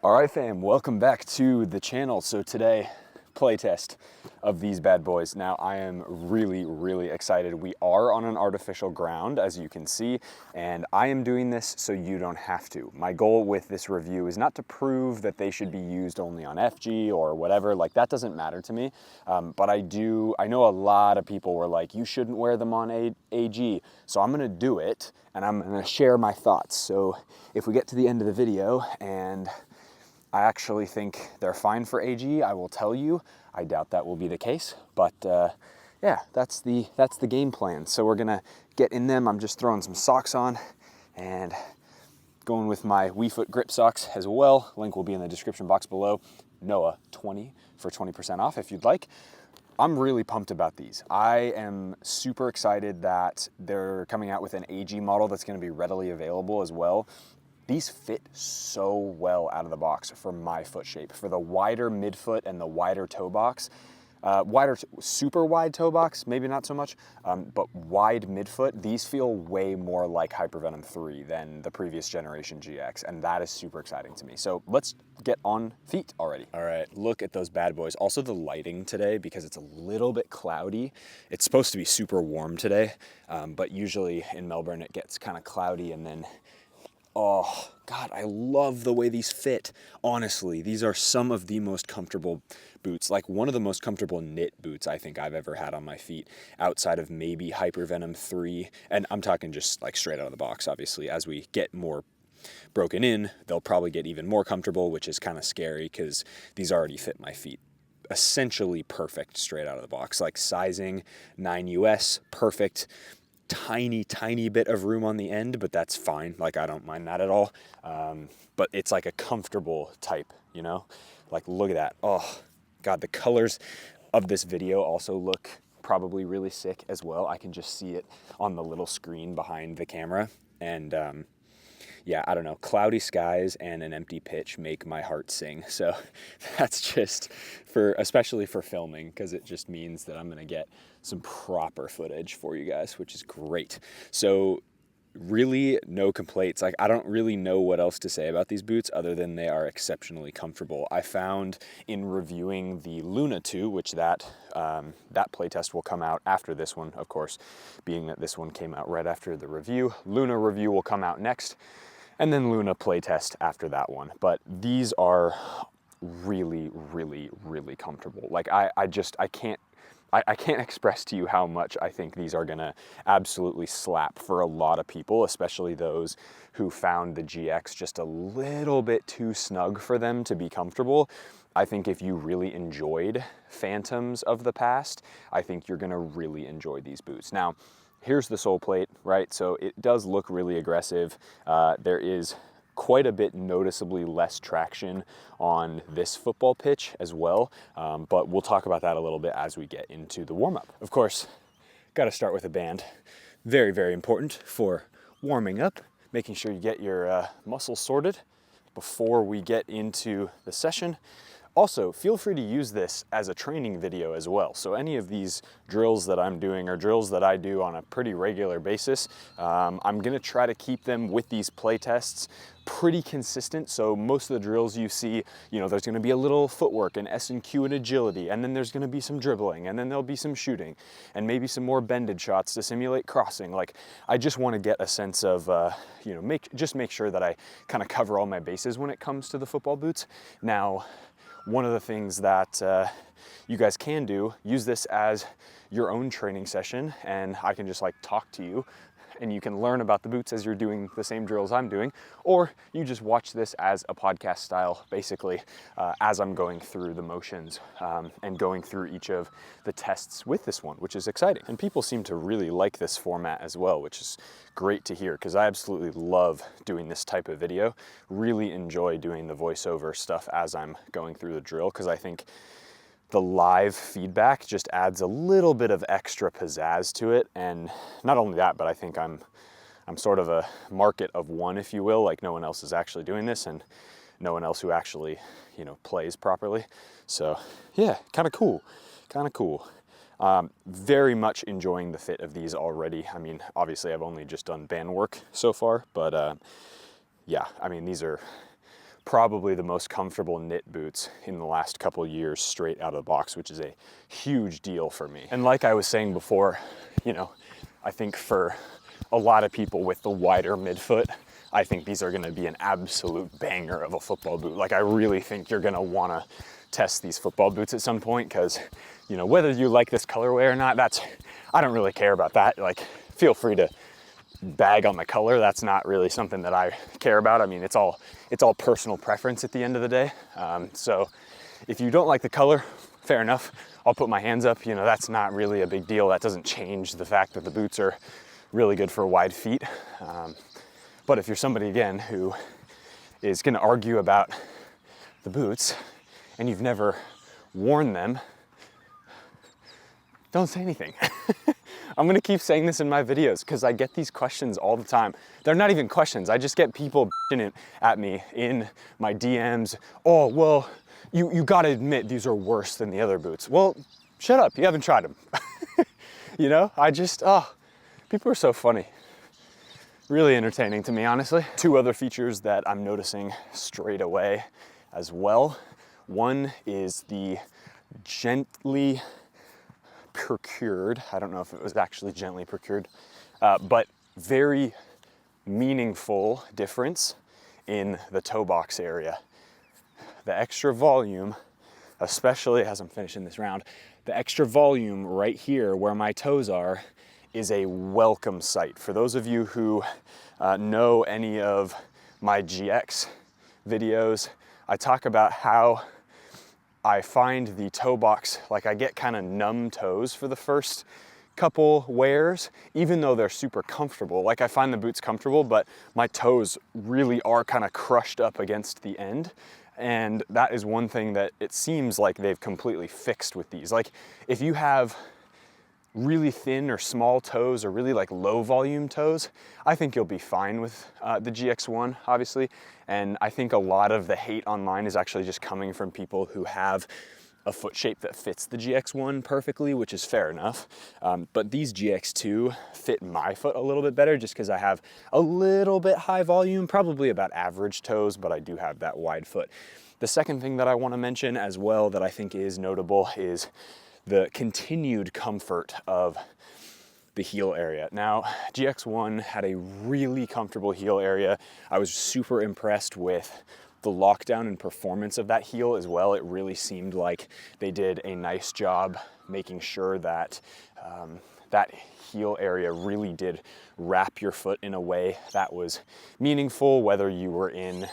All right, fam, welcome back to the channel. So today, playtest of these bad boys. Now I am really excited. We are on an artificial ground, as you can see, and I am doing this so you don't have to. My goal with this review is not to prove that they should be used only on FG or whatever, like that doesn't matter to me. But I know a lot of people were like, you shouldn't wear them on AG. So I'm gonna do it and I'm gonna share my thoughts. So if we get to the end of the video and I actually think they're fine for AG, I will tell you. I doubt that will be the case, but yeah, that's the game plan. So we're gonna get in them. I'm just throwing some socks on and going with my WeFoot grip socks as well. Link will be in the description box below. Noah20 for 20% off if you'd like. I'm really pumped about these. I am super excited that they're coming out with an AG model that's gonna be readily available as well. These fit so well out of the box for my foot shape. For the wider midfoot and the wider toe box, super wide toe box, maybe not so much, but wide midfoot, these feel way more like Hypervenom 3 than the previous generation GX, and that is super exciting to me. So let's get on feet already. All right, look at those bad boys. Also the lighting today, because it's a little bit cloudy. It's supposed to be super warm today, but usually in Melbourne it gets kind of cloudy and then oh, God, I love the way these fit. Honestly, these are some of the most comfortable boots, like one of the most comfortable knit boots I think I've ever had on my feet, outside of maybe Hypervenom 3. And I'm talking just like straight out of the box, obviously. As we get more broken in, they'll probably get even more comfortable, which is kind of scary because these already fit my feet essentially perfect straight out of the box. Like sizing 9 US, perfect. Tiny bit of room on the end, but that's fine. Like I don't mind that at all. But it's like a comfortable type, you know? Like look at that. Oh God, the colors of this video also look probably really sick as well. I can just see it on the little screen behind the camera. And yeah, I don't know, cloudy skies and an empty pitch make my heart sing. So that's just especially for filming, because it just means that I'm gonna get some proper footage for you guys, which is great. So really no complaints. Like I don't really know what else to say about these boots other than they are exceptionally comfortable. I found in reviewing the Luna 2, which that playtest will come out after this one, of course, being that this one came out right after the review. Luna review will come out next, and then Luna playtest after that one. But these are really comfortable. Like I can't express to you how much I think these are gonna absolutely slap for a lot of people, especially those who found the GX just a little bit too snug for them to be comfortable. I think if you really enjoyed Phantoms of the past, I think you're gonna really enjoy these boots. Now, here's the sole plate, right? So it does look really aggressive. There is quite a bit noticeably less traction on this football pitch as well, but we'll talk about that a little bit as we get into the warm-up. Of course, got to start with a band. Very important for warming up, making sure you get your muscles sorted before we get into the session. Also, feel free to use this as a training video as well. So any of these drills that I'm doing are drills that I do on a pretty regular basis. I'm gonna try to keep them with these play tests pretty consistent. So most of the drills you see, you know, there's gonna be a little footwork and S&Q and agility, and then there's gonna be some dribbling, and then there'll be some shooting, and maybe some more bended shots to simulate crossing. Like, I just wanna get a sense of, you know, make sure that I kind of cover all my bases when it comes to the football boots. Now, one of the things that you guys can do, use this as your own training session, and I can just like talk to you and you can learn about the boots as you're doing the same drills I'm doing, or you just watch this as a podcast style, basically, as I'm going through the motions and going through each of the tests with this one, which is exciting. And people seem to really like this format as well, which is great to hear, because I absolutely love doing this type of video. Really enjoy doing the voiceover stuff as I'm going through the drill, because I think the live feedback just adds a little bit of extra pizzazz to it. And not only that, but I think I'm sort of a market of one, if you will. Like, no one else is actually doing this, and no one else who actually, you know, plays properly. So yeah, kind of cool. Very much enjoying the fit of these already. I mean, obviously I've only just done band work so far, but yeah, I mean, these are probably the most comfortable knit boots in the last couple years straight out of the box, which is a huge deal for me. And like I was saying before, you know, I think for a lot of people with the wider midfoot, I think these are gonna be an absolute banger of a football boot. Like, I really think you're gonna wanna test these football boots at some point, because, you know, whether you like this colorway or not, I don't really care about that. Like, feel free to bag on the color. That's not really something that I care about. I mean, it's all personal preference at the end of the day. So if you don't like the color, fair enough. I'll put my hands up. You know, that's not really a big deal. That doesn't change the fact that the boots are really good for wide feet. But if you're somebody, again, who is gonna argue about the boots and you've never worn them, don't say anything. I'm gonna keep saying this in my videos because I get these questions all the time. They're not even questions. I just get people bitching at me in my DMs. Oh, well, you gotta admit these are worse than the other boots. Well, shut up, you haven't tried them. You know, people are so funny. Really entertaining to me, honestly. Two other features that I'm noticing straight away as well. One is the gently procured, I don't know if it was actually gently procured, but very meaningful difference in the toe box area. The extra volume, especially as I'm finishing this round, the extra volume right here where my toes are is a welcome sight. For those of you who know any of my GX videos, I talk about how I find the toe box, like I get kind of numb toes for the first couple wears, even though they're super comfortable. Like, I find the boots comfortable, but my toes really are kind of crushed up against the end. And that is one thing that it seems like they've completely fixed with these. Like, if you have really thin or small toes or really like low volume toes, I think you'll be fine with the GX1, obviously. And I think a lot of the hate online is actually just coming from people who have a foot shape that fits the GX1 perfectly, which is fair enough. But these GX2 fit my foot a little bit better just because I have a little bit high volume, probably about average toes, but I do have that wide foot. The second thing that I want to mention as well that I think is notable is the continued comfort of the heel area. Now, GX1 had a really comfortable heel area. I was super impressed with the lockdown and performance of that heel as well. It really seemed like they did a nice job making sure that that heel area really did wrap your foot in a way that was meaningful, whether you were in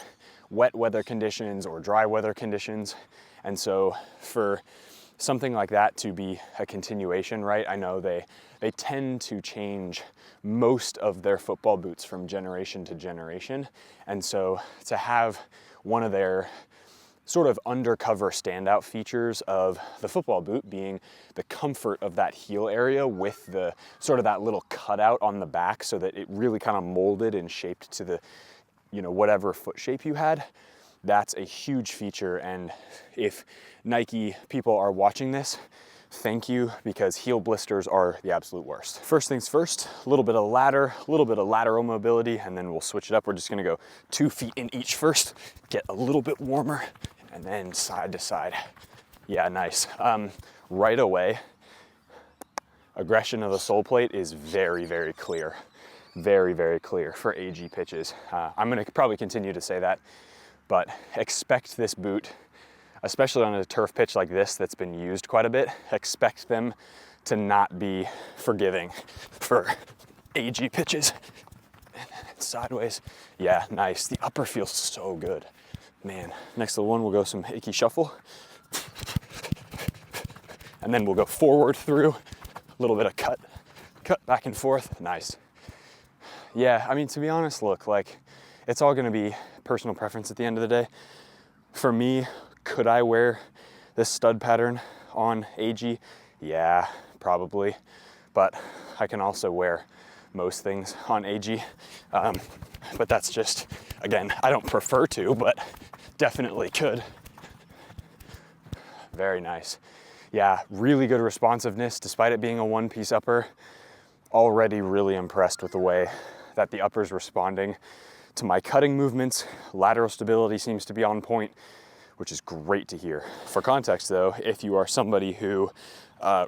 wet weather conditions or dry weather conditions. And so for something like that to be a continuation, right? I know they tend to change most of their football boots from generation to generation. And so to have one of their sort of undercover standout features of the football boot being the comfort of that heel area with the sort of that little cutout on the back so that it really kind of molded and shaped to the, you know, whatever foot shape you had. That's a huge feature, and if Nike people are watching this, thank you, because heel blisters are the absolute worst. First things first, a little bit of lateral mobility, and then we'll switch it up. We're just gonna go 2 feet in each first, get a little bit warmer, and then side to side. Yeah, nice. Right away, aggression of the sole plate is very, very clear. Very, very clear for AG pitches. I'm gonna probably continue to say that, but expect this boot, especially on a turf pitch like this that's been used quite a bit, expect them to not be forgiving for AG pitches. And sideways, yeah, nice. The upper feels so good, man. Next little one, we'll go some Icky shuffle. And then we'll go forward through, a little bit of cut back and forth, nice. Yeah, I mean, to be honest, look, like, it's all gonna be personal preference at the end of the day. For me, could I wear this stud pattern on AG? Yeah, probably. But I can also wear most things on AG. But that's just, again, I don't prefer to, but definitely could. Very nice. Yeah, really good responsiveness despite it being a one-piece upper. Already really impressed with the way that the upper's responding to my cutting movements. Lateral stability seems to be on point, which is great to hear. For context though, if you are somebody who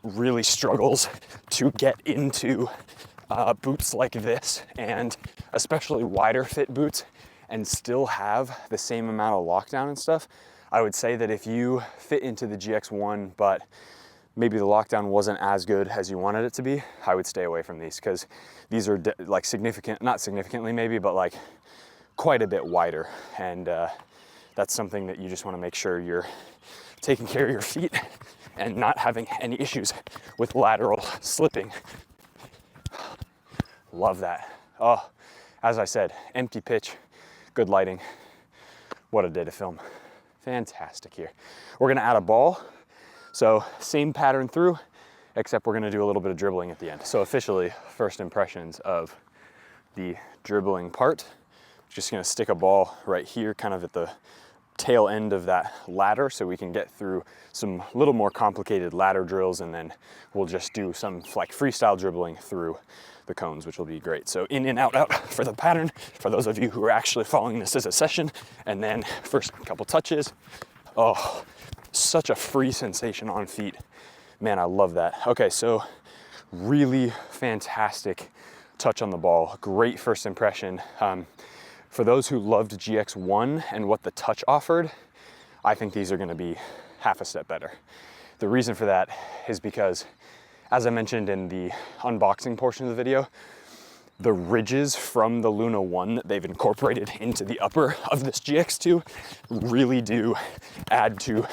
really struggles to get into boots like this, and especially wider fit boots, and still have the same amount of lockdown and stuff, I would say that if you fit into the GX1, but maybe the lockdown wasn't as good as you wanted it to be, I would stay away from these, because these are like significant, not significantly maybe, but like quite a bit wider. And that's something that you just want to make sure you're taking care of your feet and not having any issues with lateral slipping. Love that. Oh, as I said, empty pitch, good lighting. What a day to film. Fantastic here. We're gonna add a ball. So same pattern through, except we're gonna do a little bit of dribbling at the end. So officially, first impressions of the dribbling part. Just gonna stick a ball right here, kind of at the tail end of that ladder, so we can get through some little more complicated ladder drills, and then we'll just do some like freestyle dribbling through the cones, which will be great. So in and out, out for the pattern, for those of you who are actually following this as a session, and then first couple touches. Oh, such a free sensation on feet. Man, I love that. Okay, so really fantastic touch on the ball. Great first impression. For those who loved GX1 and what the touch offered, I think these are gonna be half a step better. The reason for that is because, as I mentioned in the unboxing portion of the video, the ridges from the Luna 1 that they've incorporated into the upper of this GX2 really do add to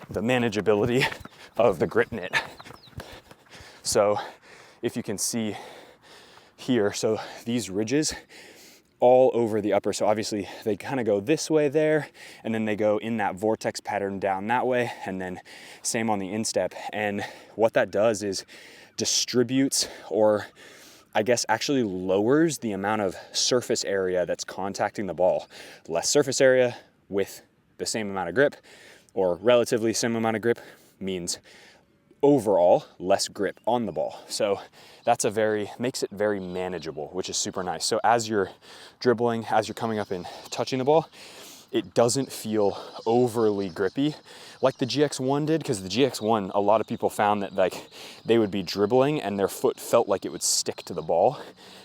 the manageability of the grip knit. So if you can see here, so these ridges all over the upper, so obviously they kind of go this way there, and then they go in that vortex pattern down that way, and then same on the instep. And what that does is distributes, or I guess actually lowers the amount of surface area that's contacting the ball. Less surface area with the same amount of grip, or relatively same amount of grip, means overall less grip on the ball. So that's makes it very manageable, which is super nice. So as you're dribbling, as you're coming up and touching the ball, it doesn't feel overly grippy like the GX1 did, because the GX1, a lot of people found that like they would be dribbling and their foot felt like it would stick to the ball.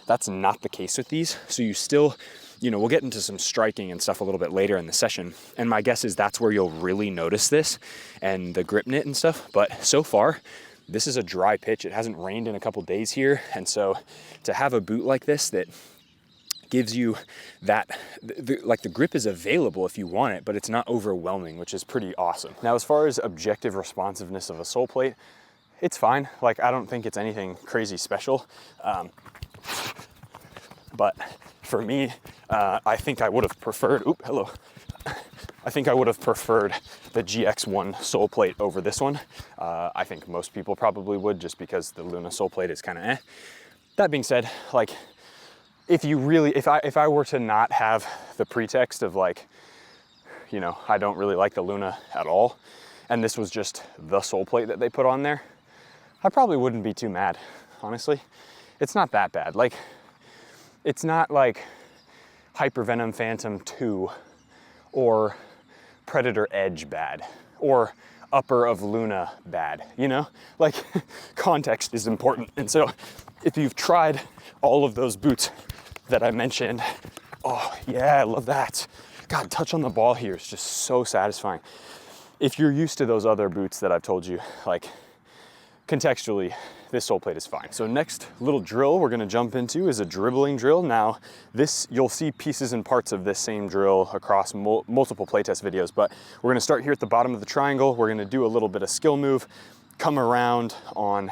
That's not the case with these. So you still, you know, we'll get into some striking and stuff a little bit later in the session. And my guess is that's where you'll really notice this and the grip knit and stuff. But so far, this is a dry pitch. It hasn't rained in a couple days here. And so to have a boot like this that gives you that, like the grip is available if you want it, but it's not overwhelming, which is pretty awesome. Now, as far as objective responsiveness of a sole plate, it's fine. Like, I don't think it's anything crazy special. But for me, I think I would have preferred, I think I would have preferred the GX1 sole plate over this one. I think most people probably would, just because the Luna sole plate is kind of eh. That being said, like, if I were to not have the pretext of like, you know, I don't really like the Luna at all, and this was just the sole plate that they put on there, I probably wouldn't be too mad, honestly. It's not that bad. Like, it's not like Hypervenom Phantom 2 or Predator Edge bad, or upper of Luna bad, you know? Like, context is important. And so if you've tried all of those boots that I mentioned, oh yeah, I love that. God, touch on the ball here is just so satisfying. If you're used to those other boots that I've told you, like, contextually, this sole plate is fine. So next little drill we're gonna jump into is a dribbling drill. Now this, you'll see pieces and parts of this same drill across multiple playtest videos, but we're gonna start here at the bottom of the triangle. We're gonna do a little bit of skill move, come around on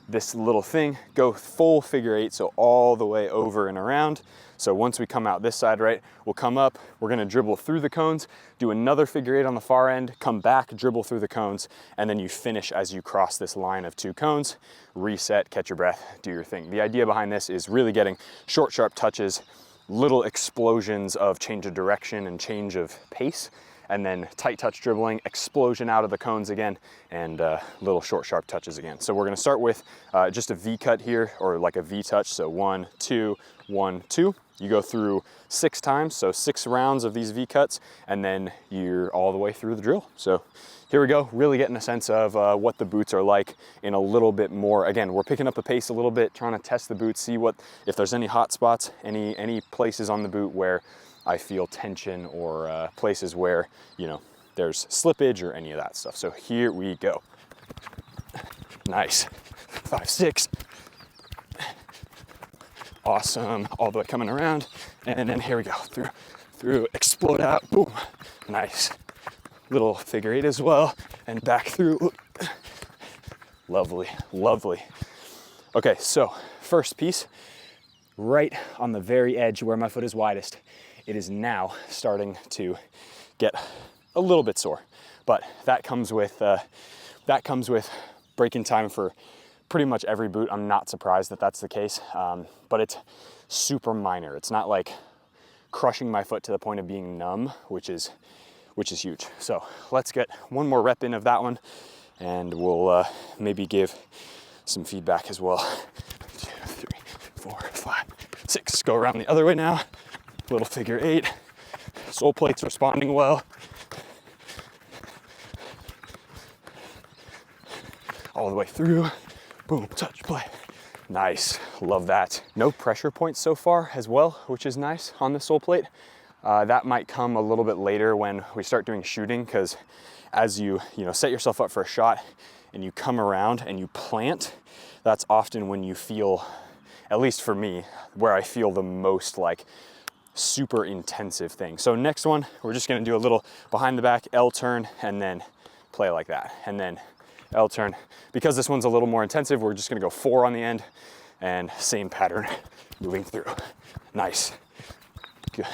this little thing, go full figure eight, so all the way over and around. So once we come out this side, right, we'll come up, we're gonna dribble through the cones, do another figure eight on the far end, come back, dribble through the cones, and then you finish as you cross this line of two cones, reset, catch your breath, do your thing. The idea behind this is really getting short, sharp touches, little explosions of change of direction and change of pace, and then tight touch dribbling, explosion out of the cones again, and little short, sharp touches again. So we're gonna start with just a V cut here, or like a V touch, so 1, 2, 1, 2. You go through 6 times, so 6 rounds of these V-cuts, and then you're all the way through the drill. So here we go, really getting a sense of what the boots are like in a little bit more. Again, we're picking up the pace a little bit, trying to test the boots, see if there's any hot spots, any places on the boot where I feel tension, or places where, you know, there's slippage or any of that stuff. So here we go. Nice. 5, 6. Awesome, all the way coming around, and then here we go, through, explode out, boom, nice. Little figure 8 as well, and back through, lovely, lovely. Okay, so first piece, right on the very edge where my foot is widest, it is now starting to get a little bit sore, but that comes with breaking time for pretty much every boot. I'm not surprised that that's the case, but it's super minor. It's not like crushing my foot to the point of being numb, which is huge. So let's get one more rep in of that one, and we'll maybe give some feedback as well. 2, 3, 4, 5, 6. Go around the other way now. Little figure 8. Sole plate's responding well. All the way through. Boom, touch, play. Nice, love that. No pressure points so far as well, which is nice on the sole plate. That might come a little bit later when we start doing shooting, because as you set yourself up for a shot and you come around and you plant, that's often when you feel, at least for me, where I feel the most like super intensive thing. So next one, we're just gonna do a little behind the back L turn and then play like that. And then L turn. Because this one's a little more intensive, we're just gonna go 4 on the end, and same pattern moving through. Nice. Good.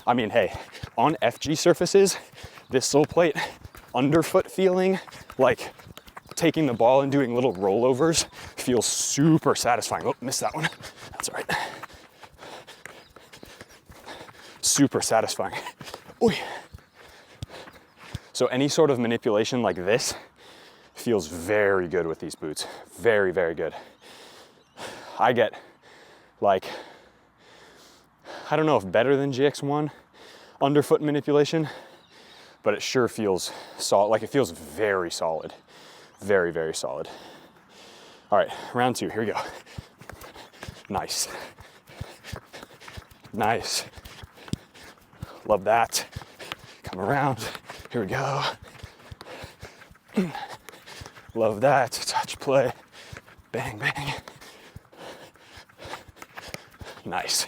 I mean, hey, on FG surfaces, this sole plate underfoot feeling, like taking the ball and doing little rollovers, feels super satisfying. Oh, missed that one. That's all right. Super satisfying. Oy. So any sort of manipulation like this feels very good with these boots. Very, very good. I get like, I don't know if better than GX1 underfoot manipulation, but it sure feels solid. Like, it feels very solid. Very, very solid. All right, round 2, here we go. Nice. Nice. Love that. Come around, here we go. Love that, touch, play, bang, bang. Nice.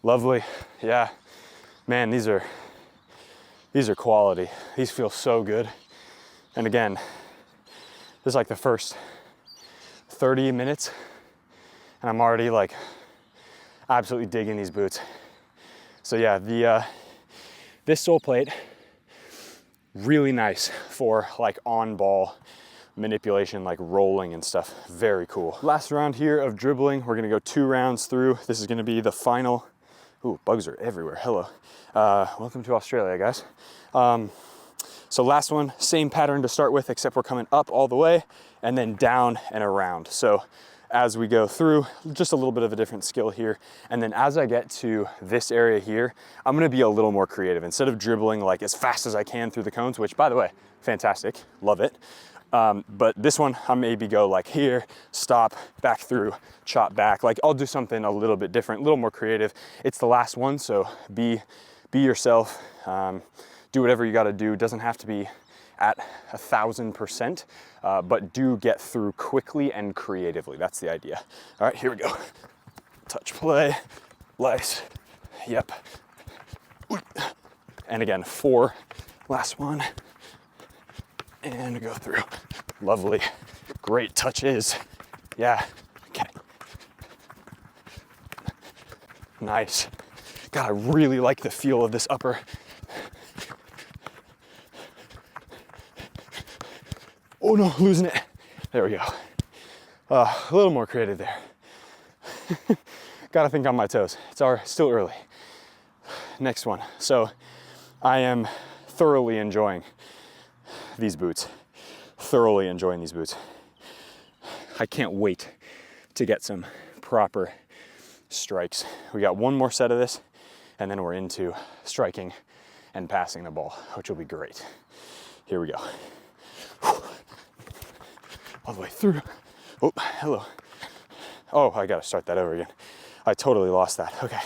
Lovely, yeah. Man, these are quality. These feel so good. And again, this is like the first 30 minutes, and I'm already like absolutely digging these boots. So yeah, this sole plate, really nice for like on ball manipulation, like rolling and stuff. Very cool. Last round here of dribbling. We're gonna go 2 rounds through. This is gonna be the final. Ooh, bugs are everywhere. Hello. Welcome to Australia, guys. So last one, same pattern to start with, except we're coming up all the way and then down and around. So as we go through, just a little bit of a different skill here. And then as I get to this area here, I'm gonna be a little more creative. Instead of dribbling like as fast as I can through the cones, which by the way, fantastic, love it. But this one, I maybe go like here, stop, back through, chop back. Like I'll do something a little bit different, a little more creative. It's the last one, so be yourself. Do whatever you gotta do. Doesn't have to be at 1000%, but do get through quickly and creatively. That's the idea. All right, here we go. Touch, play, lice, yep. And again, 4, last one, and go through. Lovely, great touches. Yeah, okay. Nice. God, I really like the feel of this upper. Oh no, losing it. There we go. A little more creative there. Gotta think on my toes. It's still early. Next one. So I am thoroughly enjoying these boots. Thoroughly enjoying these boots. I can't wait to get some proper strikes. We got one more set of this, and then we're into striking and passing the ball, which will be great. Here we go. All the way through. Oh, hello. Oh, I gotta start that over again. I totally lost that. Okay,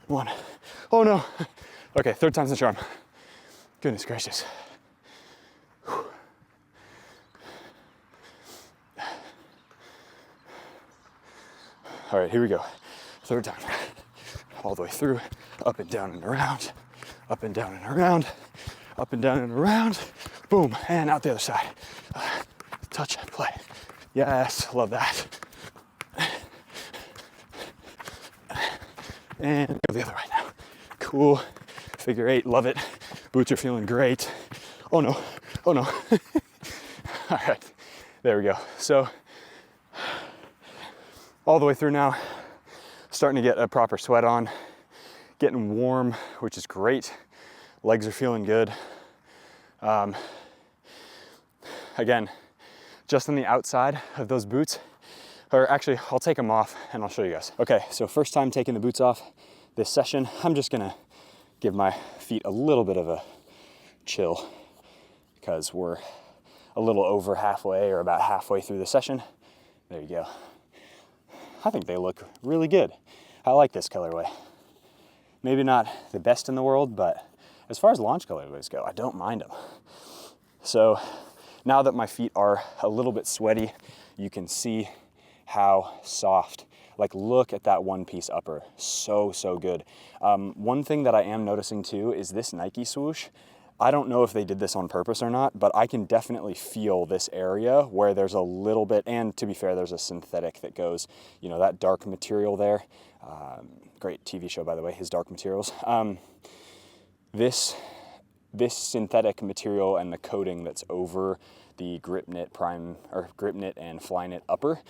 one. Oh no. Okay, third time's the charm. Goodness gracious. All right, here we go. Third time. All the way through, up and down and around, up and down and around, up and down and around. Boom, and out the other side. Touch, play. Yes, love that. And go the other way now. Cool. Figure 8, love it. Boots are feeling great. Oh no, oh no. All right, there we go. So, all the way through now, starting to get a proper sweat on, getting warm, which is great. Legs are feeling good. Again, just on the outside of those boots, or actually, I'll take them off and I'll show you guys. Okay, so first time taking the boots off this session, I'm just gonna give my feet a little bit of a chill because we're a little over halfway or about halfway through the session. There you go. I think they look really good. I like this colorway. Maybe not the best in the world, but as far as launch colorways go, I don't mind them. So now that my feet are a little bit sweaty, you can see how soft. Like, look at that one piece upper, so good. One thing that I am noticing too is this Nike swoosh. I don't know if they did this on purpose or not, but I can definitely feel this area where there's a little bit, and to be fair, there's a synthetic that goes, you know, that dark material there. Great TV show, by the way, His Dark Materials. This synthetic material and the coating that's over the grip knit and fly knit upper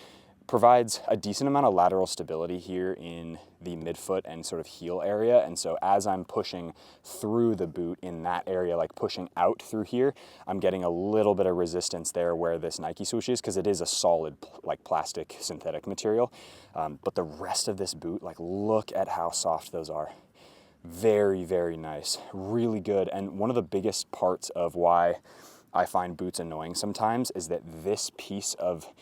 provides a decent amount of lateral stability here in the midfoot and sort of heel area. And so as I'm pushing through the boot in that area, like pushing out through here, I'm getting a little bit of resistance there where this Nike swoosh is, because it is a solid like plastic synthetic material. But the rest of this boot, like, look at how soft those are. Very nice, really good. And one of the biggest parts of why I find boots annoying sometimes is that this piece of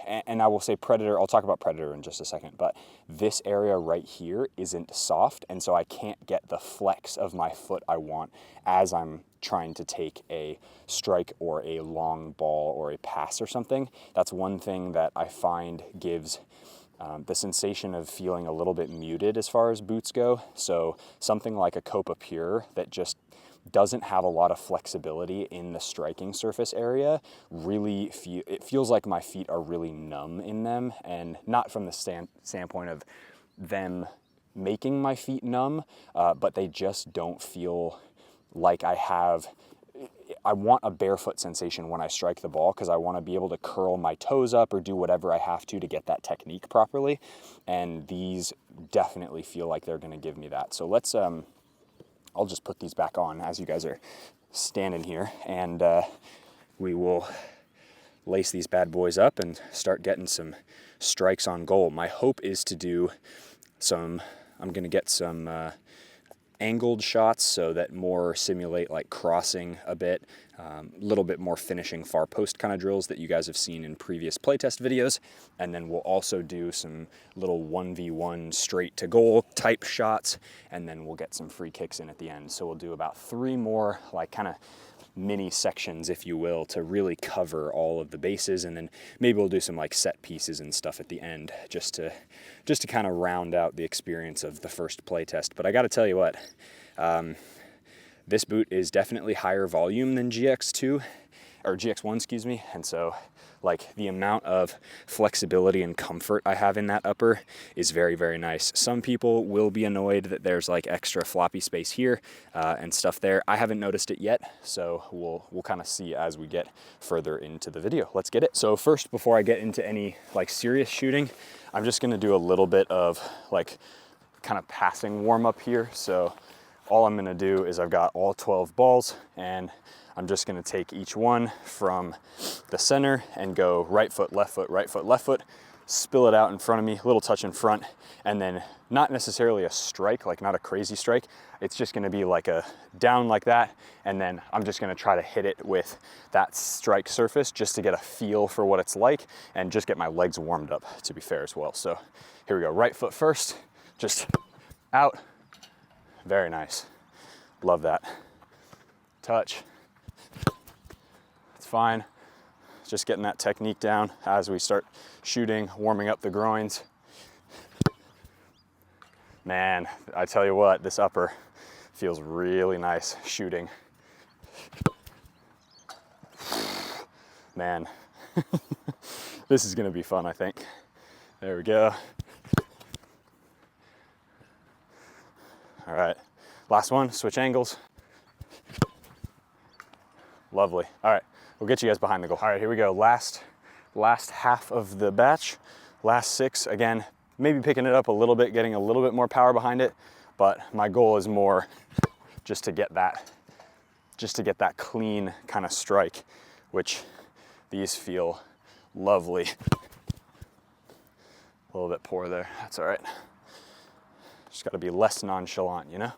and I will say Predator, I'll talk about Predator in just a second, but this area right here isn't soft, and so I can't get the flex of my foot I want as I'm trying to take a strike or a long ball or a pass or something. That's one thing that I find gives the sensation of feeling a little bit muted as far as boots go. So something like a Copa Pure that just doesn't have a lot of flexibility in the striking surface area, it feels like my feet are really numb in them, and not from the standpoint of them making my feet numb, but they just don't feel like I want a barefoot sensation when I strike the ball, because I want to be able to curl my toes up or do whatever I have to get that technique properly, and these definitely feel like they're going to give me that. So let's I'll just put these back on as you guys are standing here, and we will lace these bad boys up and start getting some strikes on goal. My hope is to do I'm gonna get some angled shots so that more simulate like crossing a bit, little bit more finishing far post kind of drills that you guys have seen in previous playtest videos. And then we'll also do some little 1v1 straight to goal type shots, and then we'll get some free kicks in at the end. So we'll do about 3 more like kind of mini sections, if you will, to really cover all of the bases, and then maybe we'll do some like set pieces and stuff at the end just to kind of round out the experience of the first playtest. But I got to tell you what, this boot is definitely higher volume than GX1, excuse me, and so like the amount of flexibility and comfort I have in that upper is very nice. Some people will be annoyed that there's like extra floppy space here and stuff there. I haven't noticed it yet, so we'll kind of see as we get further into the video. Let's get it. So first, before I get into any like serious shooting, I'm just gonna do a little bit of like kind of passing warm up here. So all I'm gonna do is I've got all 12 balls, and I'm just gonna take each one from the center and go right foot, left foot, right foot, left foot, spill it out in front of me, a little touch in front, and then not necessarily a strike, like not a crazy strike. It's just gonna be like a down like that, and then I'm just gonna try to hit it with that strike surface just to get a feel for what it's like and just get my legs warmed up, to be fair as well. So here we go, right foot first, just out. Very nice, love that. Touch, it's fine. Just getting that technique down as we start shooting, warming up the groins. Man, I tell you what, this upper feels really nice shooting. Man, this is gonna be fun, I think. There we go. All right, last one, switch angles. Lovely, all right. We'll get you guys behind the goal. All right, here we go. Last half of the batch, last 6. Again, maybe picking it up a little bit, getting a little bit more power behind it, but my goal is more just to get that clean kind of strike, which these feel lovely. A little bit poor there, that's all right. Just gotta be less nonchalant, you know?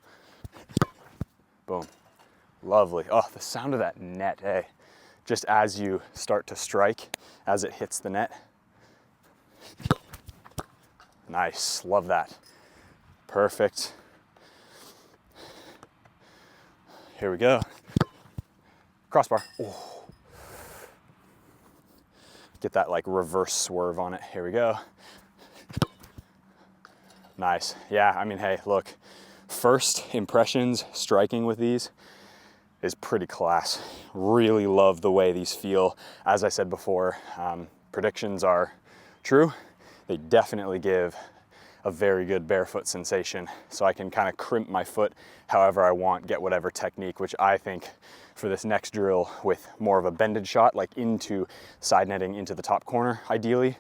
Boom, lovely. Oh, the sound of that net, eh? Just as you start to strike, as it hits the net. Nice, love that. Perfect. Here we go. Crossbar. Oh. Get that like reverse swerve on it. Here we go. Nice. Yeah, I mean, hey, look, first impressions striking with these is pretty class. Really love the way these feel. As I said before, predictions are true. They definitely give a very good barefoot sensation. So I can kind of crimp my foot however I want, get whatever technique, which I think for this next drill with more of a bended shot, like into side netting into the top corner, ideally,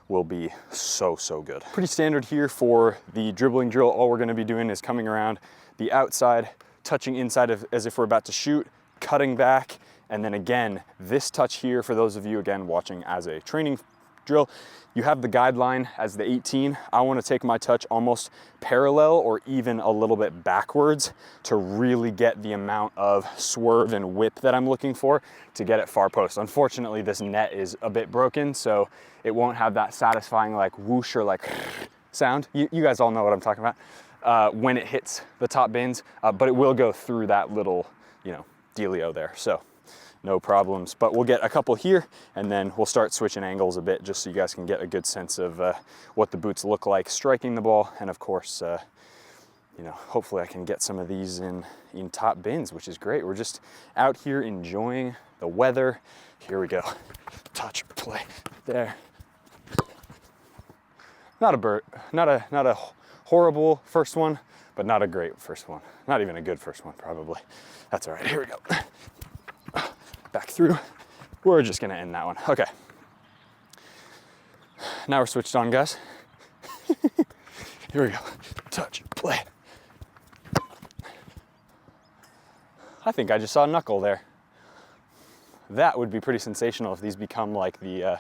will be so, so good. Pretty standard here for the dribbling drill. All we're gonna be doing is coming around the outside, touching inside of as if we're about to shoot, cutting back, and then again, this touch here, for those of you again watching as a training drill, you have the guideline as the 18. I wanna take my touch almost parallel or even a little bit backwards to really get the amount of swerve and whip that I'm looking for to get it far post. Unfortunately, this net is a bit broken, so it won't have that satisfying like whoosh or like sound. You guys all know what I'm talking about. When it hits the top bins, but it will go through that little, you know, dealio there. So no problems, but we'll get a couple here and then we'll start switching angles a bit just so you guys can get a good sense of what the boots look like striking the ball. And of course, you know, hopefully I can get some of these in top bins, which is great. We're just out here enjoying the weather. Here we go. Touch, play, there. Not a horrible first one, but not a great first one. Not even a good first one, probably. That's all right, here we go. Back through. We're just gonna end that one. Okay. Now we're switched on, guys. Here we go. Touch, play. I think I just saw a knuckle there. That would be pretty sensational if these become like the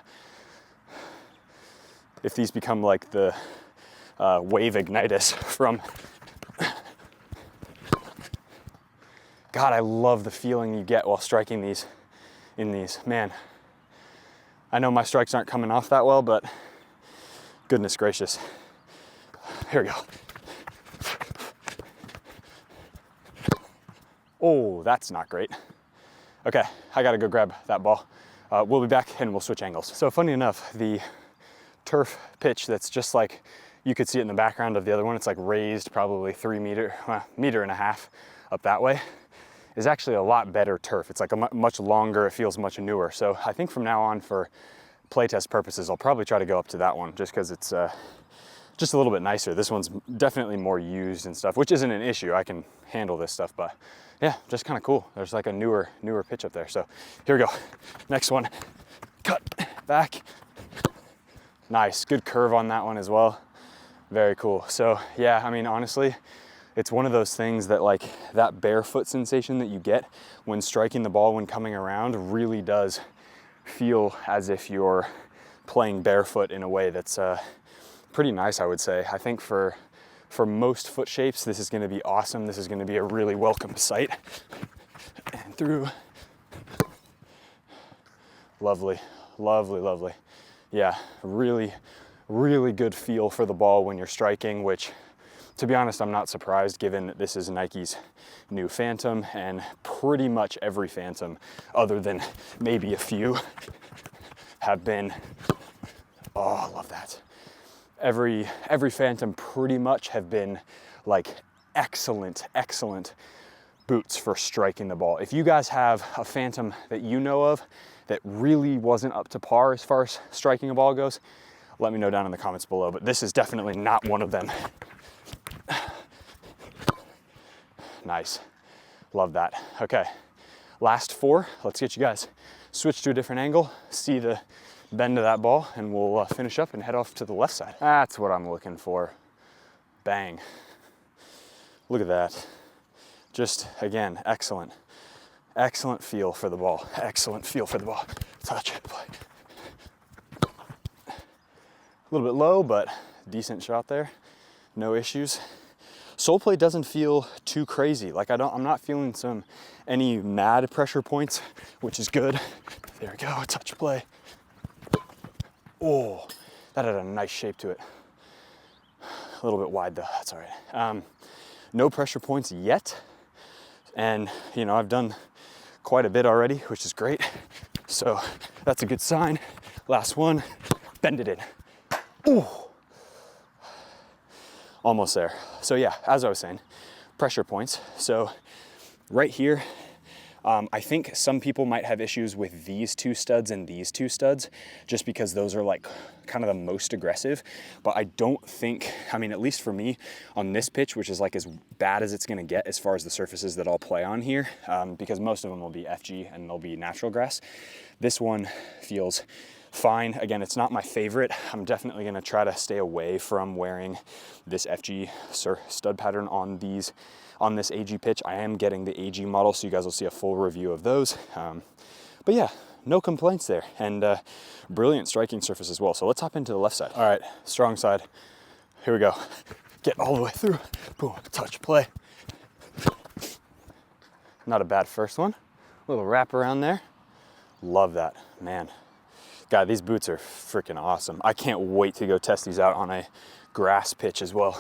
wave ignitus from. God, I love the feeling you get while striking these in these. Man, I know my strikes aren't coming off that well, but goodness gracious. Here we go. Oh, that's not great. Okay, I gotta go grab that ball. We'll be back and we'll switch angles. So funny enough, the turf pitch that's just like, you could see it in the background of the other one, it's like raised probably 3 meter, meter and a half up that way, is actually a lot better turf. It's like a much longer, it feels much newer. So I think from now on for playtest purposes, I'll probably try to go up to that one just because it's just a little bit nicer. This one's definitely more used and stuff, which isn't an issue. I can handle this stuff, but yeah, just kind of cool. There's like a newer pitch up there. So here we go. Next one, cut back. Nice, good curve on that one as well. Very cool. So yeah, I mean, honestly, it's one of those things that like that barefoot sensation that you get when striking the ball when coming around really does feel as if you're playing barefoot in a way that's pretty nice, I would say. I think for most foot shapes, this is gonna be awesome. This is gonna be a really welcome sight. And through. Lovely, lovely, lovely. Yeah, really, really good feel for the ball when you're striking, which, to be honest, I'm not surprised given that this is Nike's new Phantom, and pretty much every Phantom, other than maybe a few, have been, oh, I love that. Every Phantom pretty much have been like excellent, excellent boots for striking the ball. If you guys have a Phantom that you know of that really wasn't up to par as far as striking a ball goes, let me know down in the comments below, but this is definitely not one of them. Nice, love that. Okay, last 4, let's get you guys switch to a different angle, see the bend of that ball, and we'll finish up and head off to the left side. That's what I'm looking for. Bang. Look at that. Just, again, excellent. Excellent feel for the ball. Excellent feel for the ball. Touch, play. A little bit low, but decent shot there. No issues. Sole play doesn't feel too crazy. Like I'm not feeling any mad pressure points, which is good. There we go, touch play. Oh, that had a nice shape to it. A little bit wide though, that's all right. No pressure points yet. And you know, I've done quite a bit already, which is great. So that's a good sign. Last one, bend it in. Ooh. Almost there. So yeah, as I was saying, pressure points. So right here, I think some people might have issues with these 2 studs and these 2 studs, just because those are like kind of the most aggressive. But I don't think, I mean, at least for me on this pitch, which is like as bad as it's gonna get as far as the surfaces that I'll play on here, because most of them will be FG and they'll be natural grass. This one feels fine. Again, it's not my favorite. I'm definitely gonna try to stay away from wearing this FG stud pattern on this AG pitch. I am getting the AG model, so you guys will see a full review of those. But yeah, no complaints there, and brilliant striking surface as well. So let's hop into the left side. All right, strong side. Here we go. Get all the way through. Boom, touch play. Not a bad first one. A little wrap around there. Love that, man. God, these boots are freaking awesome. I can't wait to go test these out on a grass pitch as well.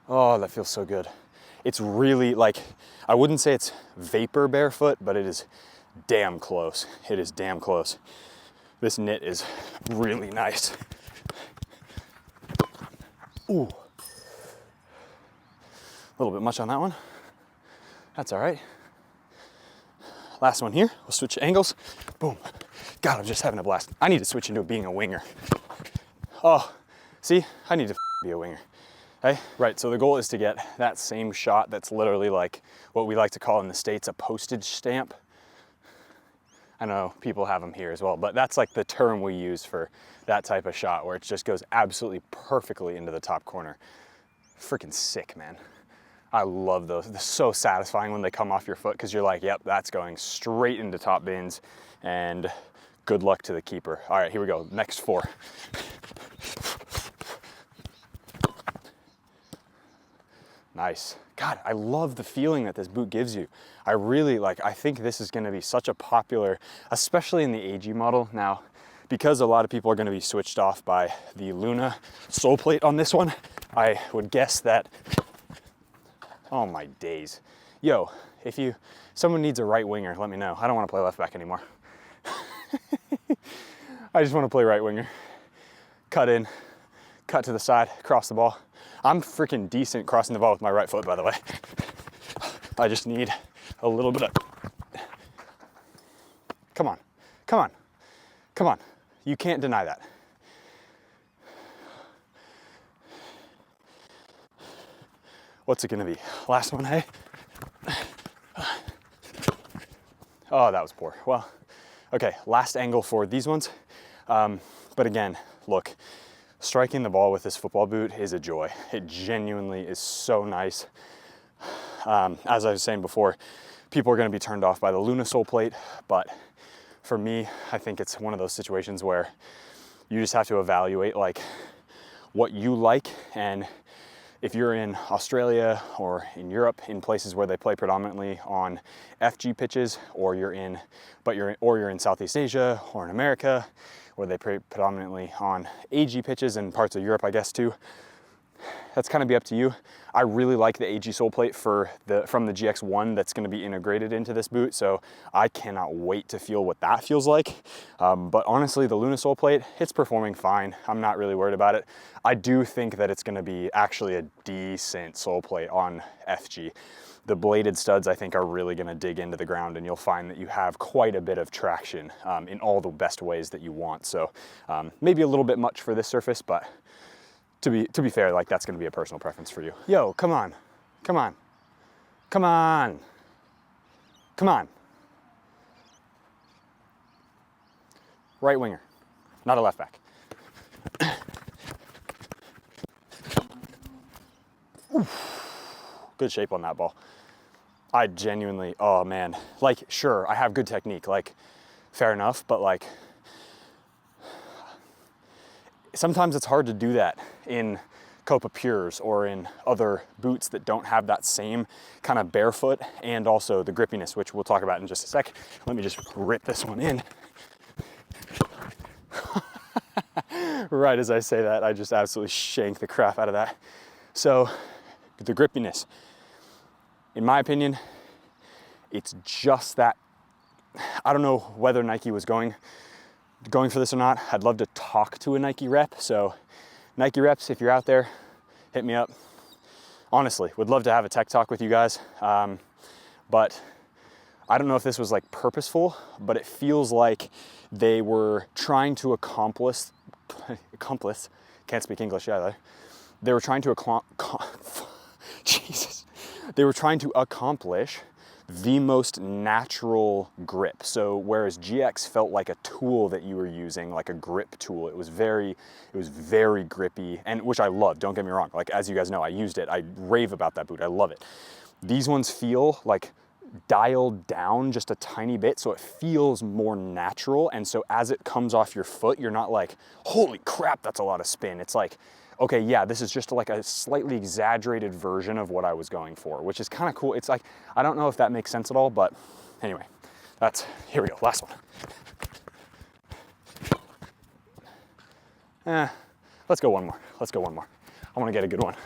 Oh, that feels so good. It's really like, I wouldn't say it's vapor barefoot, but it is damn close. It is damn close. This knit is really nice. Ooh. A little bit much on that one. That's all right. Last one here, we'll switch angles. Boom. God, I'm just having a blast. I need to switch into being a winger. Oh, see, I need to be a winger. Hey, right, so the goal is to get that same shot that's literally like what we like to call in the States a postage stamp. I know people have them here as well, but that's like the term we use for that type of shot where it just goes absolutely perfectly into the top corner. Freaking sick, man. I love those. They're so satisfying when they come off your foot because you're like, yep, that's going straight into top bins, and good luck to the keeper. All right, here we go, next 4. Nice. God, I love the feeling that this boot gives you. I really like, I think this is gonna be such a popular, especially in the AG model. Now, because a lot of people are gonna be switched off by the Luna sole plate on this one, I would guess that, oh my days. Yo, if someone needs a right winger, let me know. I don't wanna play left back anymore. I just wanna play right winger. Cut in, cut to the side, cross the ball. I'm freaking decent crossing the ball with my right foot, by the way. I just need a little bit of, come on, come on, come on. You can't deny that. What's it gonna be? Last one, hey? Oh, that was poor. Well, okay, last angle for these ones. But again, look, striking the ball with this football boot is a joy. It genuinely is so nice. As I was saying before, people are gonna be turned off by the Luna sole plate, but for me, I think it's one of those situations where you just have to evaluate like what you like, and if you're in Australia or in Europe, in places where they play predominantly on FG pitches, or you're in Southeast Asia or in America, where they play predominantly on AG pitches, and parts of Europe, I guess too. That's kind of be up to you. I really like the AG sole plate from the GX1 that's going to be integrated into this boot, so I cannot wait to feel what that feels like. But honestly, the Luna sole plate, it's performing fine. I'm not really worried about it. I do think that it's going to be actually a decent sole plate on FG. The bladed studs, I think, are really going to dig into the ground, and you'll find that you have quite a bit of traction in all the best ways that you want. So maybe a little bit much for this surface, but to be fair, like, that's gonna be a personal preference for you. Yo, come on, come on, come on, come on. Right winger, not a left back. Good shape on that ball. I genuinely, oh man, like, sure, I have good technique, like, fair enough, but like, sometimes it's hard to do that in Copa Pures or in other boots that don't have that same kind of barefoot and also the grippiness, which we'll talk about in just a sec. Let me just rip this one in. Right as I say that, I just absolutely shank the crap out of that. So the grippiness, in my opinion, it's just that. I don't know whether Nike was going for this or not. I'd love to talk to a Nike rep. So Nike reps, if you're out there, hit me up. Honestly, would love to have a tech talk with you guys. But I don't know if this was like purposeful, but it feels like they were trying to accomplish, can't speak English either. They were trying to They were trying to accomplish the most natural grip. So whereas GX felt like a tool that you were using, like a grip tool, it was very grippy, and which I love, don't get me wrong. Like, as you guys know, I used it, I rave about that boot, I love it. These ones feel like dialed down just a tiny bit, so it feels more natural, and so as it comes off your foot, you're not like, holy crap, that's a lot of spin. It's like, okay, yeah, this is just like a slightly exaggerated version of what I was going for, which is kind of cool. It's like, I don't know if that makes sense at all, but anyway, here we go, last one. Let's go one more. I want to get a good one.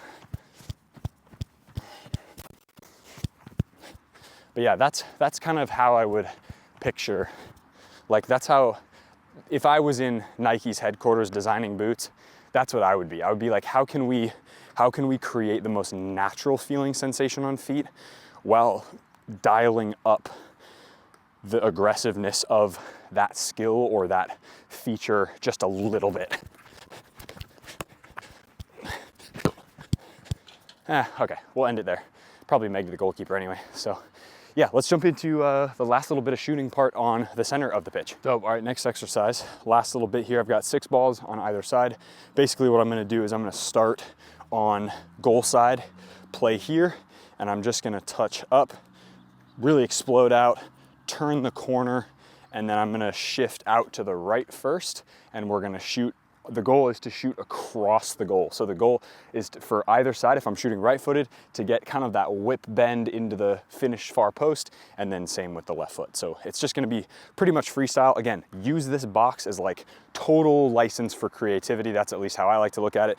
But yeah, that's kind of how I would picture, like, that's how, if I was in Nike's headquarters designing boots, that's what I would be. I would be like, how can we create the most natural feeling sensation on feet while dialing up the aggressiveness of that skill or that feature just a little bit. Okay, we'll end it there. Probably Meg the goalkeeper anyway, so. Yeah, let's jump into the last little bit of shooting part on the center of the pitch. So, all right, next exercise, last little bit here. I've got 6 balls on either side. Basically what I'm gonna do is I'm gonna start on goal side, play here, and I'm just gonna touch up, really explode out, turn the corner, and then I'm gonna shift out to the right first, and we're gonna shoot. The goal is to shoot across the goal. So the goal is for either side, if I'm shooting right-footed, to get kind of that whip bend into the finished far post, and then same with the left foot. So it's just gonna be pretty much freestyle. Again, use this box as like total license for creativity. That's at least how I like to look at it.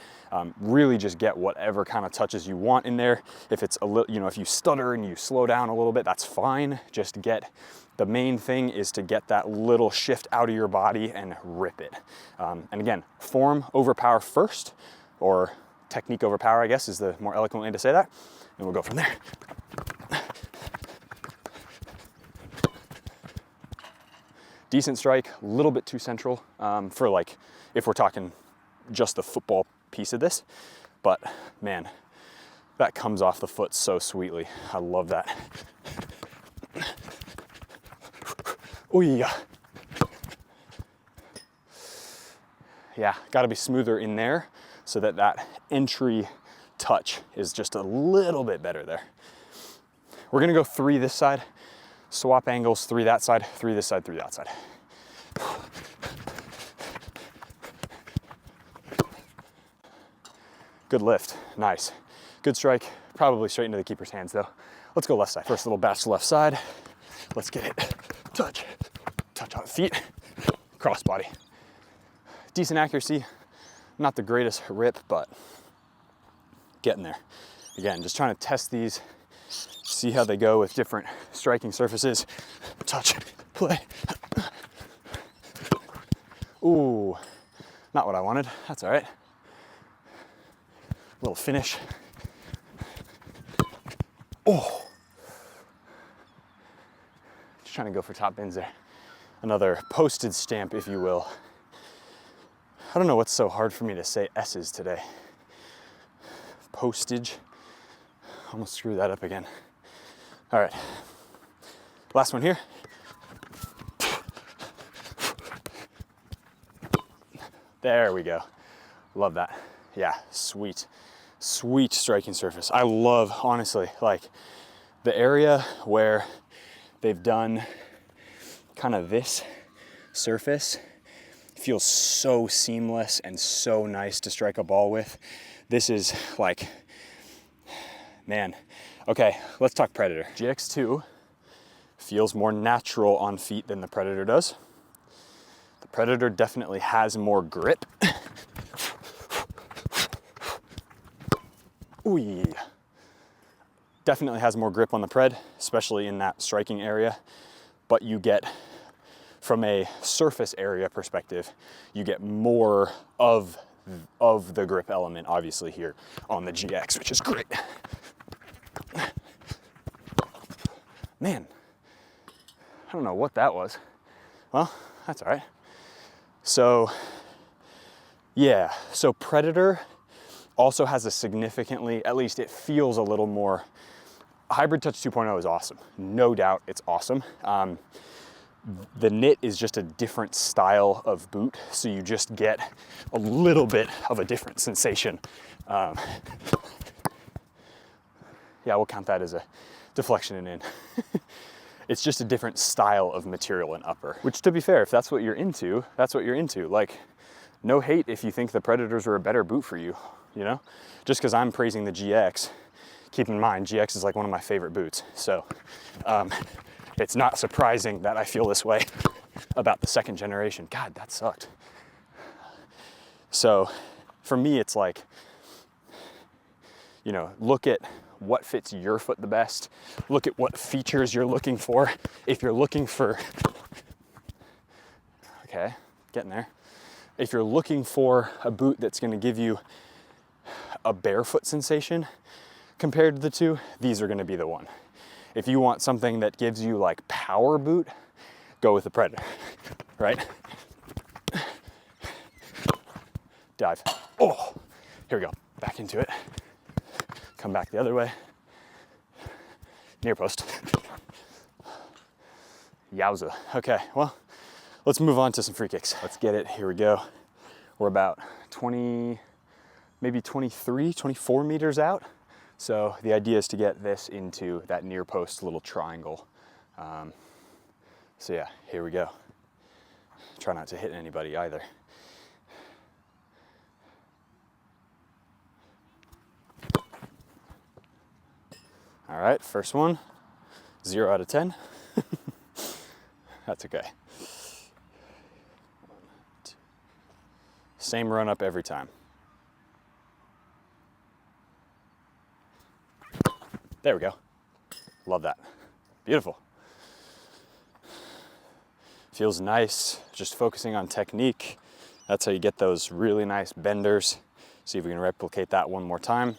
Really just get whatever kind of touches you want in there. If it's a little, you know, if you stutter and you slow down a little bit, that's fine. Just get, the main thing is to get that little shift out of your body and rip it. And again, form over power first, or technique over power, I guess, is the more eloquent way to say that. And we'll go from there. Decent strike, a little bit too central for, like, if we're talking just the football piece of this. But man, that comes off the foot so sweetly. I love that. Oh yeah. Yeah, gotta be smoother in there so that that entry touch is just a little bit better there. We're gonna go 3 this side. Swap angles, 3 that side, 3 this side, 3 that side. Good lift, nice. Good strike, probably straight into the keeper's hands though. Let's go left side. First little batch to left side. Let's get it. Touch, touch on feet, cross body. Decent accuracy, not the greatest rip, but getting there. Again, just trying to test these, see how they go with different striking surfaces. Touch, play. Ooh, not what I wanted, that's all right. Little finish. Oh. Just trying to go for top bins there. Another postage stamp, if you will. I don't know what's so hard for me to say S's today. Postage. Almost screwed that up again. All right. Last one here. There we go. Love that. Yeah, sweet. Sweet striking surface. I love, honestly, like the area where they've done kind of this surface feels so seamless and so nice to strike a ball with. This is like, man. Okay, let's talk Predator. GX2 feels more natural on feet than the Predator does. The Predator definitely has more grip. Ooh, definitely has more grip on the Pred, especially in that striking area. But you get, from a surface area perspective, you get more of the grip element, obviously, here on the GX, which is great. Man, I don't know what that was. Well, that's all right. So, yeah, so Predator also has a significantly, at least it feels a little more, Hybrid Touch 2.0 is awesome. No doubt it's awesome. The knit is just a different style of boot, so you just get a little bit of a different sensation. Yeah, we'll count that as a deflection and in. It's just a different style of material and upper, which, to be fair, if that's what you're into, that's what you're into. Like, no hate if you think the Predators are a better boot for you, you know? Just because I'm praising the GX, keep in mind, GX is like one of my favorite boots. So it's not surprising that I feel this way about the second generation. God, that sucked. So for me, it's like, you know, look at what fits your foot the best. Look at what features you're looking for. If you're looking for, okay, getting there. If you're looking for a boot that's gonna give you a barefoot sensation compared to the two, these are gonna be the one. If you want something that gives you like power boot, go with the Predator, right? Dive. Oh, here we go, back into it. Come back the other way. Near post. Yowza. Okay, well, let's move on to some free kicks. Let's get it, here we go. We're about 20, maybe 23, 24 meters out. So the idea is to get this into that near post little triangle. So yeah, here we go. Try not to hit anybody either. All right, first one, 0 out of 10. That's okay. Same run up every time. There we go. Love that. Beautiful. Feels nice, just focusing on technique. That's how you get those really nice benders. See if we can replicate that one more time.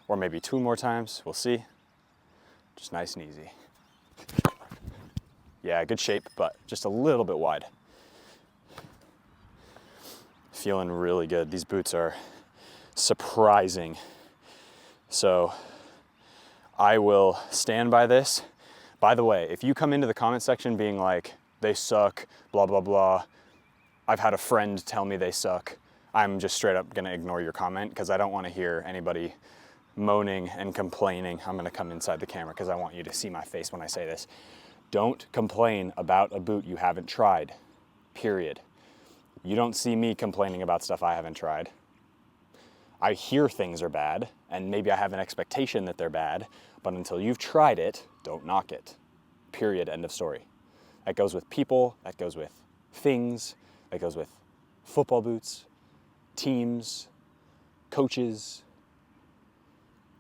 Or maybe 2 more times, we'll see. Just nice and easy. Yeah, good shape, but just a little bit wide. Feeling really good. These boots are surprising. So I will stand by this. By the way, if you come into the comment section being like, they suck, blah, blah, blah, I've had a friend tell me they suck, I'm just straight up gonna ignore your comment because I don't wanna hear anybody moaning and complaining. I'm gonna come inside the camera because I want you to see my face when I say this. Don't complain about a boot you haven't tried, period. You don't see me complaining about stuff I haven't tried. I hear things are bad, and maybe I have an expectation that they're bad, but until you've tried it, don't knock it. Period, end of story. That goes with people, that goes with things, that goes with football boots, teams, coaches.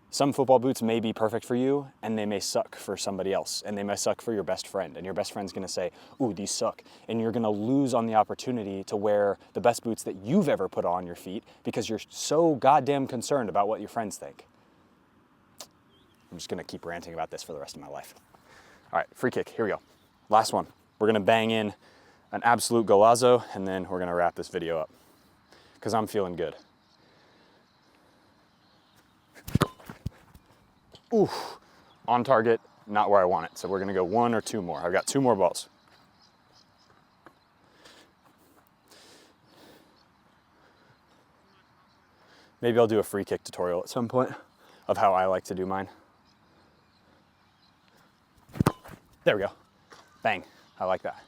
Some football boots may be perfect for you, and they may suck for somebody else, and they may suck for your best friend, and your best friend's gonna say, ooh, these suck, and you're gonna lose on the opportunity to wear the best boots that you've ever put on your feet because you're so goddamn concerned about what your friends think. I'm just gonna keep ranting about this for the rest of my life. All right, free kick, here we go. Last one. We're gonna bang in an absolute golazo, and then we're gonna wrap this video up because I'm feeling good. Ooh, on target, not where I want it. So we're gonna go 1 or 2 more. I've got 2 more balls. Maybe I'll do a free kick tutorial at some point of how I like to do mine. There we go. Bang, I like that.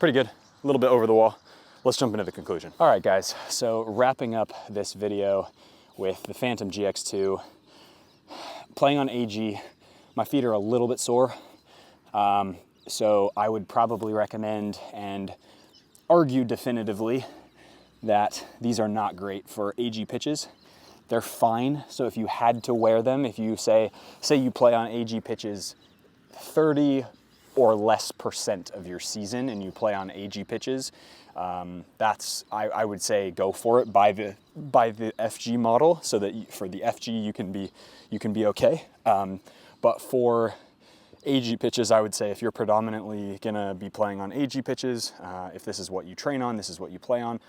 Pretty good, a little bit over the wall. Let's jump into the conclusion. All right, guys, so wrapping up this video with the Phantom GX2, playing on AG, my feet are a little bit sore. So I would probably recommend and argue definitively that these are not great for AG pitches. They're fine. So if you had to wear them, if you say you play on AG pitches 30 or less % of your season and you play on AG pitches, I would say go for it. Buy the FG model so that for the FG you can be okay. But for AG pitches, I would say if you're predominantly gonna be playing on AG pitches, if this is what you train on, this is what you play on,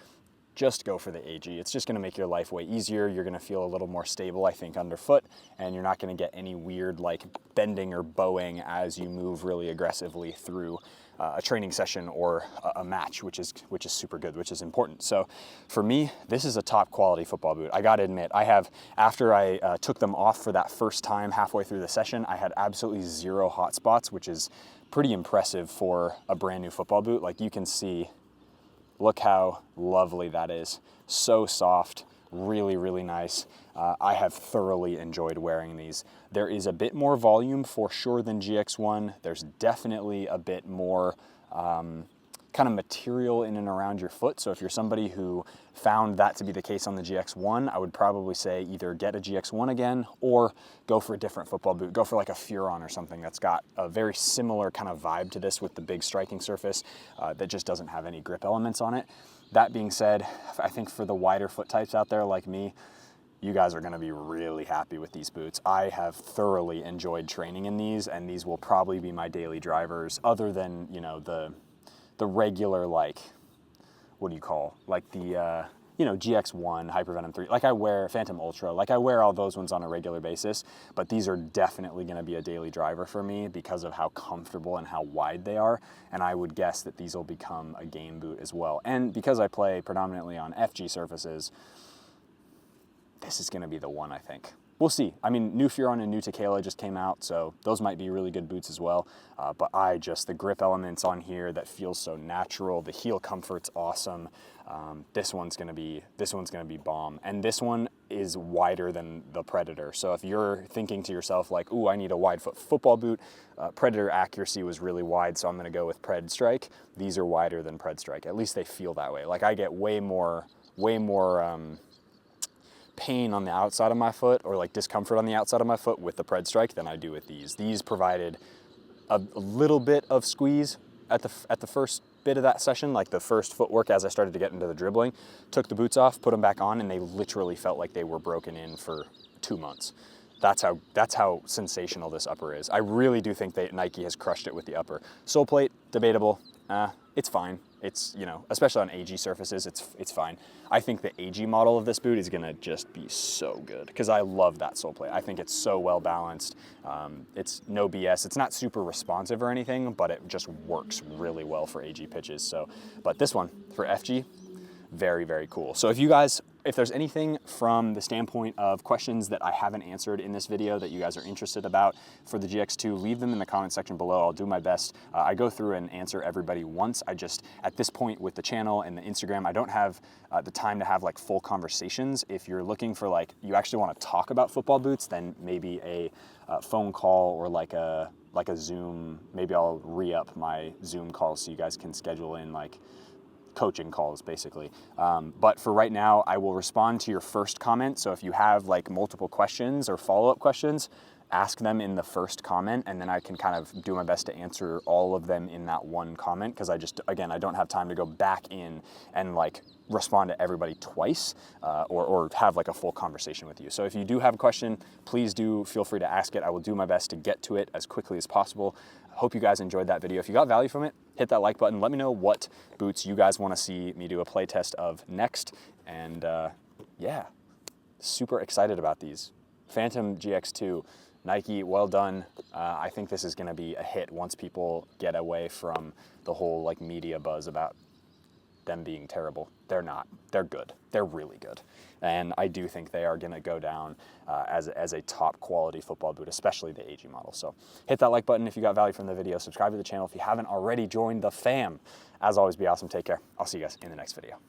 just go for the AG. It's just gonna make your life way easier. You're gonna feel a little more stable, I think, underfoot, and you're not gonna get any weird like bending or bowing as you move really aggressively through a training session or a match, which is super good, which is important. So for me, this is a top quality football boot. I gotta admit, after I took them off for that first time halfway through the session, I had absolutely 0 hot spots, which is pretty impressive for a brand new football boot. Like you can see, look how lovely that is. So soft, really, really nice. I have thoroughly enjoyed wearing these. There is a bit more volume for sure than GX1. There's definitely a bit more kind of material in and around your foot. So if you're somebody who found that to be the case on the GX1, I would probably say either get a GX1 again or go for a different football boot. Go for like a Furon or something that's got a very similar kind of vibe to this with the big striking surface that just doesn't have any grip elements on it. That being said, I think for the wider foot types out there like me, you guys are gonna be really happy with these boots. I have thoroughly enjoyed training in these, and these will probably be my daily drivers other than, you know, the regular, like, what do you call, like the, you know, GX1, Hypervenom 3, like I wear Phantom Ultra, like I wear all those ones on a regular basis, but these are definitely gonna be a daily driver for me because of how comfortable and how wide they are, and I would guess that these will become a game boot as well. And because I play predominantly on FG surfaces, this is gonna be the one, I think. We'll see. I mean, new Furon and new Tequila just came out, so those might be really good boots as well. But the grip elements on here that feels so natural. The heel comfort's awesome. This one's gonna be bomb. And this one is wider than the Predator. So if you're thinking to yourself like, ooh, I need a wide foot football boot, Predator accuracy was really wide, so I'm gonna go with Pred Strike. These are wider than Pred Strike. At least they feel that way. Like I get way more pain on the outside of my foot, or like discomfort on the outside of my foot with the Pred Strike than I do with these. These provided a little bit of squeeze at the first bit of that session, like the first footwork as I started to get into the dribbling. Took the boots off, put them back on, and they literally felt like they were broken in for 2 months. That's how sensational this upper is. I really do think that Nike has crushed it with the upper. Sole plate, debatable. It's fine. It's, you know, especially on AG surfaces, it's fine. I think the AG model of this boot is gonna just be so good because I love that sole plate. I think it's so well balanced. It's no BS. It's not super responsive or anything, but it just works really well for AG pitches. So, but this one for FG, very, very cool. So if there's anything from the standpoint of questions that I haven't answered in this video that you guys are interested about for the GX2, leave them in the comment section below. I'll do my best. I go through and answer everybody once. I just, at this point with the channel and the Instagram, I don't have the time to have like full conversations. If you're looking for like, you actually want to talk about football boots, then maybe a phone call or like a Zoom, maybe I'll re-up my Zoom calls so you guys can schedule in like coaching calls basically. But for right now, I will respond to your first comment. So if you have like multiple questions or follow-up questions, ask them in the first comment, and then I can kind of do my best to answer all of them in that one comment, because I don't have time to go back in and like respond to everybody twice or have like a full conversation with you. So if you do have a question, please do feel free to ask it. I will do my best to get to it as quickly as possible. Hope you guys enjoyed that video. If you got value from it, hit that like button. Let me know what boots you guys want to see me do a play test of next. And yeah, super excited about these. Phantom GX2, Nike, well done. I think this is gonna be a hit once people get away from the whole like media buzz about them being terrible. They're not, they're good. They're really good. And I do think they are gonna go down as a top quality football boot, especially the AG model. So hit that like button if you got value from the video. Subscribe to the channel if you haven't already. Joined the fam. As always, be awesome. Take care. I'll see you guys in the next video.